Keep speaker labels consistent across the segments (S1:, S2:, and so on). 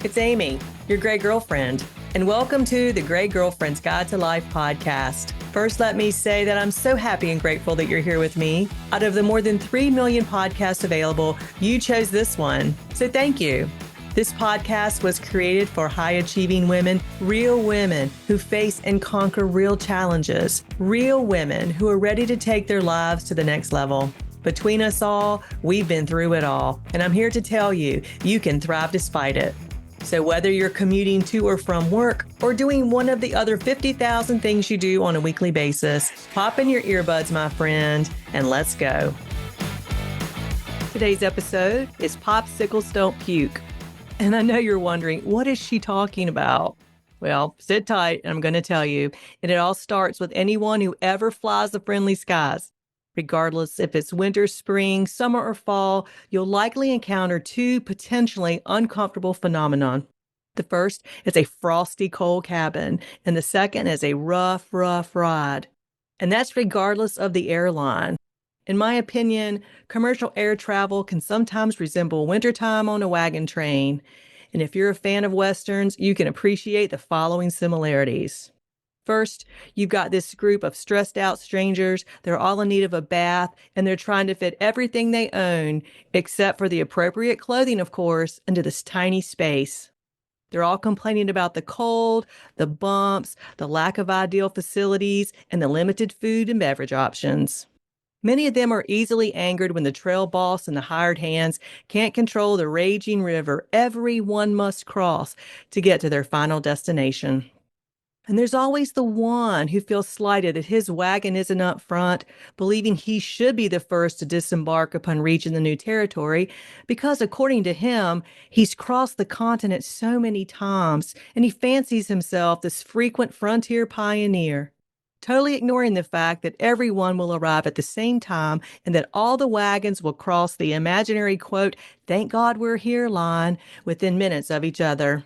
S1: It's Amy, your Gray Girlfriend, and welcome to the Gray Girlfriend's Guide to Life podcast. First, let me say that I'm so happy and grateful that you're here with me. Out of the more than 3 million podcasts available, you chose this one, so thank you. This podcast was created for high-achieving women, real women who face and conquer real challenges, real women who are ready to take their lives to the next level. Between us all, we've been through it all, and I'm here to tell you, you can thrive despite it. So whether you're commuting to or from work or doing one of the other 50,000 things you do on a weekly basis, pop in your earbuds, my friend, and let's go. Today's episode is Popsicles Don't Puke. And I know you're wondering, what is she talking about? Well, sit tight, and I'm going to tell you. And it all starts with anyone who ever flies the friendly skies. Regardless if it's winter, spring, summer, or fall, you'll likely encounter two potentially uncomfortable phenomenon. The first is a frosty cold cabin, and the second is a rough ride. And that's regardless of the airline. In my opinion, commercial air travel can sometimes resemble wintertime on a wagon train. And if you're a fan of Westerns, you can appreciate the following similarities. First, you've got this group of stressed out strangers. They're all in need of a bath, and they're trying to fit everything they own, except for the appropriate clothing, of course, into this tiny space. They're all complaining about the cold, the bumps, the lack of ideal facilities, and the limited food and beverage options. Many of them are easily angered when the trail boss and the hired hands can't control the raging river everyone must cross to get to their final destination. And there's always the one who feels slighted that his wagon isn't up front, believing he should be the first to disembark upon reaching the new territory, because according to him, he's crossed the continent so many times, and he fancies himself this frequent frontier pioneer, totally ignoring the fact that everyone will arrive at the same time and that all the wagons will cross the imaginary, quote, "Thank God we're here" line within minutes of each other.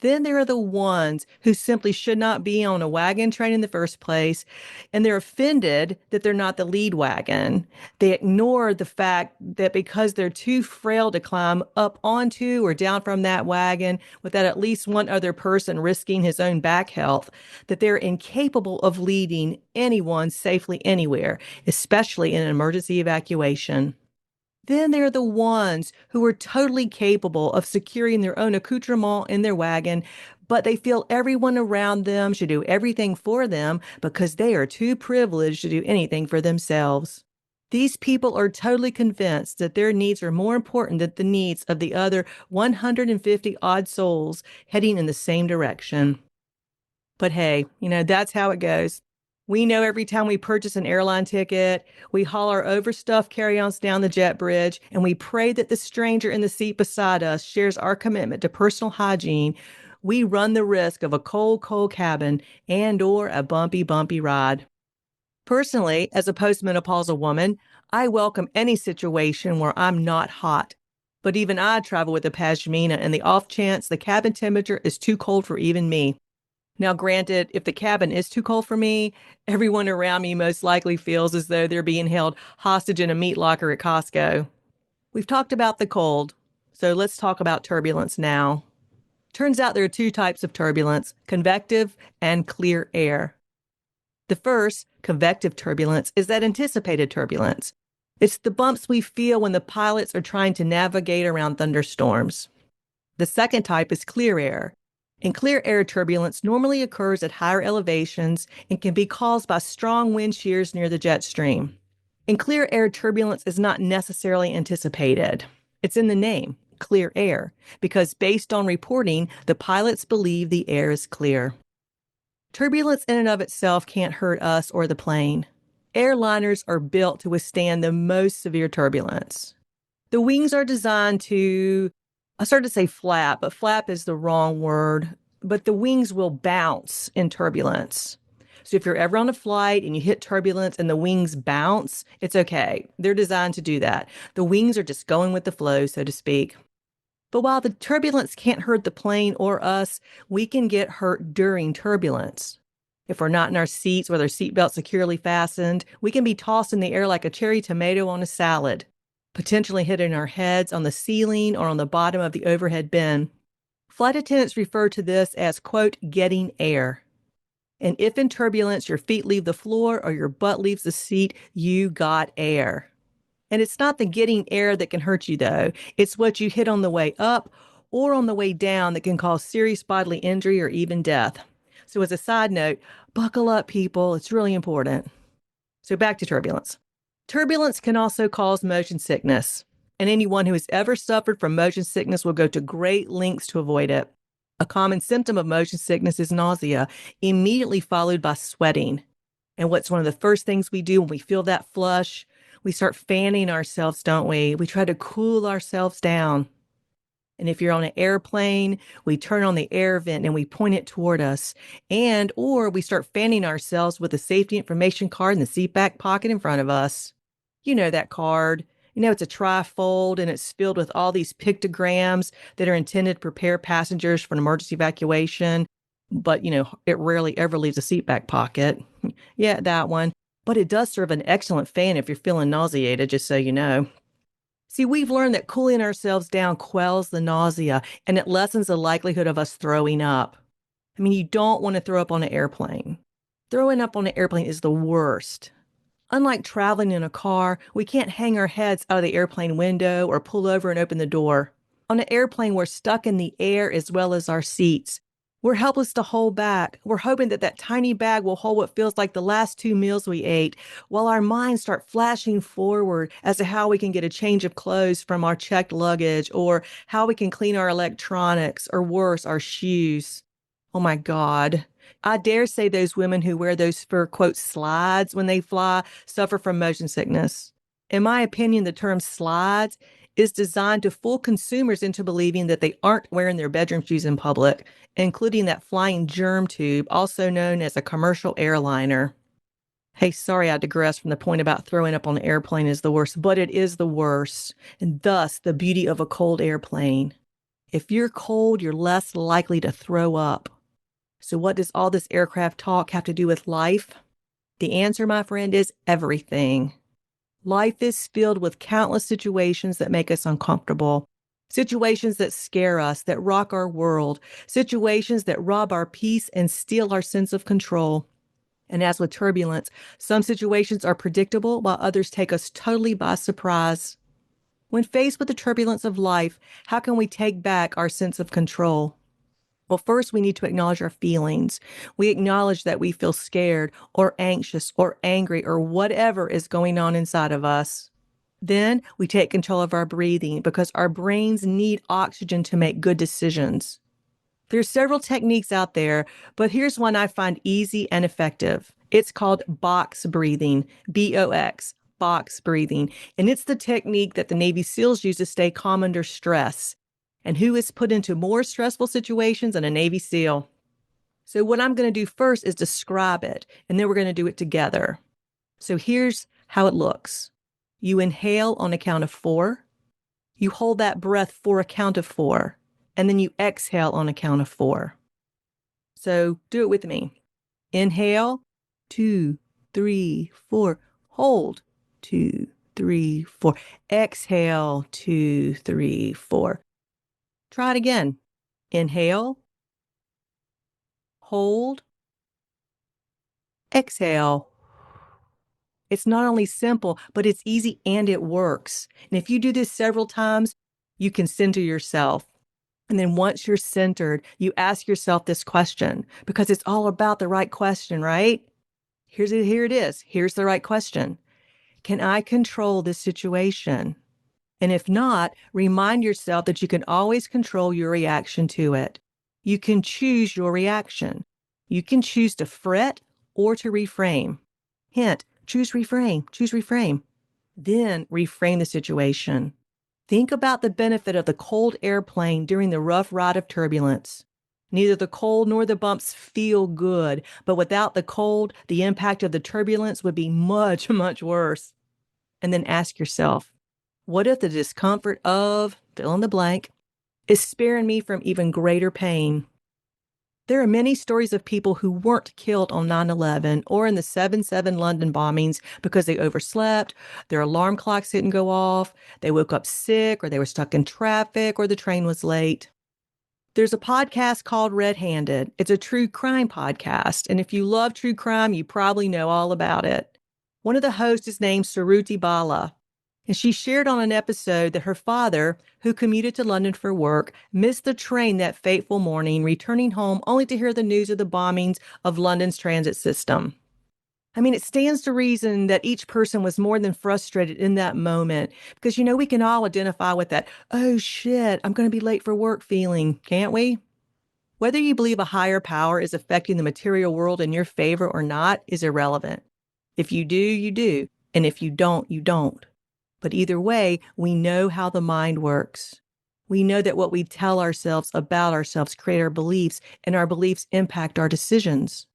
S1: Then there are the ones who simply should not be on a wagon train in the first place, and they're offended that they're not the lead wagon. They ignore the fact that because they're too frail to climb up onto or down from that wagon without at least one other person risking his own back health, that they're incapable of leading anyone safely anywhere, especially in an emergency evacuation. Then there are the ones who are totally capable of securing their own accoutrement in their wagon, but they feel everyone around them should do everything for them because they are too privileged to do anything for themselves. These people are totally convinced that their needs are more important than the needs of the other 150 odd souls heading in the same direction. But hey, that's how it goes. We know every time we purchase an airline ticket, we haul our overstuffed carry-ons down the jet bridge, and we pray that the stranger in the seat beside us shares our commitment to personal hygiene. We run the risk of a cold cabin and/or a bumpy ride. Personally, as a postmenopausal woman, I welcome any situation where I'm not hot. But even I travel with a pashmina in the off chance the cabin temperature is too cold for even me. Now, granted, if the cabin is too cold for me, everyone around me most likely feels as though they're being held hostage in a meat locker at Costco. We've talked about the cold, so let's talk about turbulence now. Turns out there are two types of turbulence, convective and clear air. The first, convective turbulence, is that anticipated turbulence. It's the bumps we feel when the pilots are trying to navigate around thunderstorms. The second type is clear air. And clear air turbulence normally occurs at higher elevations and can be caused by strong wind shears near the jet stream. And clear air turbulence is not necessarily anticipated. It's in the name, clear air, because based on reporting, the pilots believe the air is clear. Turbulence in and of itself can't hurt us or the plane. Airliners are built to withstand the most severe turbulence. The wings are designed to, I started to say flap, but flap is the wrong word. But the wings will bounce in turbulence. So if you're ever on a flight and you hit turbulence and the wings bounce, it's okay. They're designed to do that. The wings are just going with the flow, so to speak. But while the turbulence can't hurt the plane or us, we can get hurt during turbulence. If we're not in our seats with our seatbelt securely fastened, we can be tossed in the air like a cherry tomato on a salad, potentially hitting our heads on the ceiling or on the bottom of the overhead bin. Flight attendants refer to this as, quote, getting air. And if in turbulence your feet leave the floor or your butt leaves the seat, you got air. And it's not the getting air that can hurt you, though. It's what you hit on the way up or on the way down that can cause serious bodily injury or even death. So, as a side note, buckle up, people. It's really important. So, back to turbulence. Turbulence can also cause motion sickness. And anyone who has ever suffered from motion sickness will go to great lengths to avoid it. A common symptom of motion sickness is nausea, immediately followed by sweating. And what's one of the first things we do when we feel that flush? We start fanning ourselves, don't we? We try to cool ourselves down. And if you're on an airplane, we turn on the air vent and we point it toward us. And, or we start fanning ourselves with the safety information card in the seat back pocket in front of us. You know that card. You know, it's a trifold and it's filled with all these pictograms that are intended to prepare passengers for an emergency evacuation. But, it rarely ever leaves a seat back pocket. Yeah, that one. But it does serve an excellent fan if you're feeling nauseated, just so you know. See, we've learned that cooling ourselves down quells the nausea and it lessens the likelihood of us throwing up. I mean, you don't want to throw up on an airplane. Throwing up on an airplane is the worst. Unlike traveling in a car, we can't hang our heads out of the airplane window or pull over and open the door. On an airplane, we're stuck in the air as well as our seats. We're helpless to hold back. We're hoping that tiny bag will hold what feels like the last 2 meals we ate, while our minds start flashing forward as to how we can get a change of clothes from our checked luggage, or how we can clean our electronics, or worse, our shoes. Oh my God. I dare say those women who wear those fur, quote, slides when they fly suffer from motion sickness. In my opinion, the term slides is designed to fool consumers into believing that they aren't wearing their bedroom shoes in public, including that flying germ tube, also known as a commercial airliner. Hey, sorry I digress from the point about throwing up on an airplane is the worst, but it is the worst, and thus the beauty of a cold airplane. If you're cold, you're less likely to throw up. So what does all this aircraft talk have to do with life? The answer, my friend, is everything. Life is filled with countless situations that make us uncomfortable, situations that scare us, that rock our world, situations that rob our peace and steal our sense of control. And as with turbulence, some situations are predictable while others take us totally by surprise. When faced with the turbulence of life, how can we take back our sense of control? Well, first, we need to acknowledge our feelings. We acknowledge that we feel scared or anxious or angry or whatever is going on inside of us. Then we take control of our breathing because our brains need oxygen to make good decisions. There's several techniques out there, but here's one I find easy and effective. It's called box breathing, B-O-X, box breathing. And it's the technique that the Navy SEALs use to stay calm under stress. And who is put into more stressful situations than a Navy SEAL? So what I'm going to do first is describe it, and then we're going to do it together. So here's how it looks. You inhale on a count of 4. You hold that breath for a count of 4, and then you exhale on a count of 4. So do it with me. Inhale, 2, 3, 4. Hold, 2, 3, 4. Exhale, 2, 3, 4. Try it again. Inhale, hold, exhale. It's not only simple, but it's easy and it works. And if you do this several times, you can center yourself. And then once you're centered, you ask yourself this question because it's all about the right question, right? Here it is. Here's the right question. Can I control this situation? And if not, remind yourself that you can always control your reaction to it. You can choose your reaction. You can choose to fret or to reframe. Hint, choose reframe. Then reframe the situation. Think about the benefit of the cold airplane during the rough ride of turbulence. Neither the cold nor the bumps feel good, but without the cold, the impact of the turbulence would be much, much worse. And then ask yourself, what if the discomfort of, fill in the blank, is sparing me from even greater pain? There are many stories of people who weren't killed on 9/11 or in the 7/7 London bombings because they overslept, their alarm clocks didn't go off, they woke up sick, or they were stuck in traffic, or the train was late. There's a podcast called Red Handed. It's a true crime podcast. And if you love true crime, you probably know all about it. One of the hosts is named Suruthi Bala. And she shared on an episode that her father, who commuted to London for work, missed the train that fateful morning, returning home only to hear the news of the bombings of London's transit system. I mean, it stands to reason that each person was more than frustrated in that moment because, we can all identify with that, oh shit, I'm going to be late for work feeling, can't we? Whether you believe a higher power is affecting the material world in your favor or not is irrelevant. If you do, you do. And if you don't, you don't. But either way, we know how the mind works. We know that what we tell ourselves about ourselves create our beliefs, and our beliefs impact our decisions.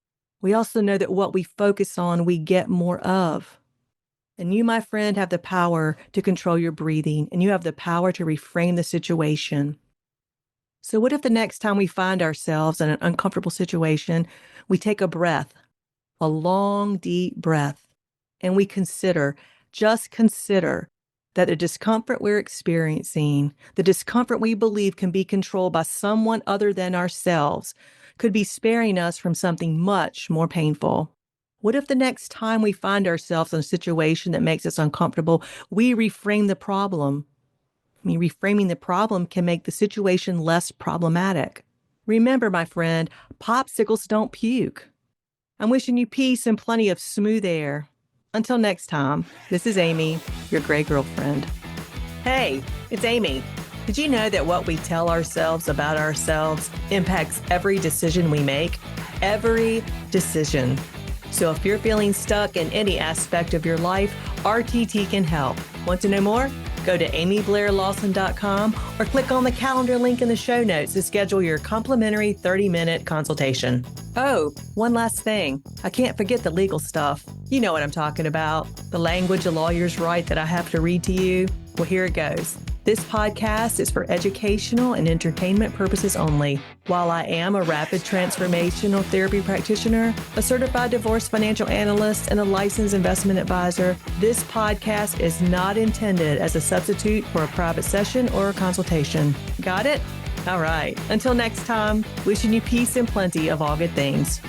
S1: We also know that what we focus on, we get more of. And you, my friend, have the power to control your breathing, and you have the power to reframe the situation. So what if the next time we find ourselves in an uncomfortable situation, we take a breath, a long, deep breath, and we just consider that the discomfort we're experiencing, the discomfort we believe can be controlled by someone other than ourselves, could be sparing us from something much more painful. What if the next time we find ourselves in a situation that makes us uncomfortable, we reframe the problem? Reframing the problem can make the situation less problematic. Remember, my friend, popsicles don't puke. I'm wishing you peace and plenty of smooth air. Until next time, this is Amy, your gray girlfriend. Hey, it's Amy. Did you know that what we tell ourselves about ourselves impacts every decision we make? Every decision. So if you're feeling stuck in any aspect of your life, RTT can help. Want to know more? Go to amyblairlawson.com or click on the calendar link in the show notes to schedule your complimentary 30-minute consultation. Oh, one last thing. I can't forget the legal stuff. You know what I'm talking about. The language a lawyers write that I have to read to you. Well, here it goes. This podcast is for educational and entertainment purposes only. While I am a rapid transformational therapy practitioner, a certified divorce financial analyst, and a licensed investment advisor, this podcast is not intended as a substitute for a private session or a consultation. Got it? All right. Until next time, wishing you peace and plenty of all good things.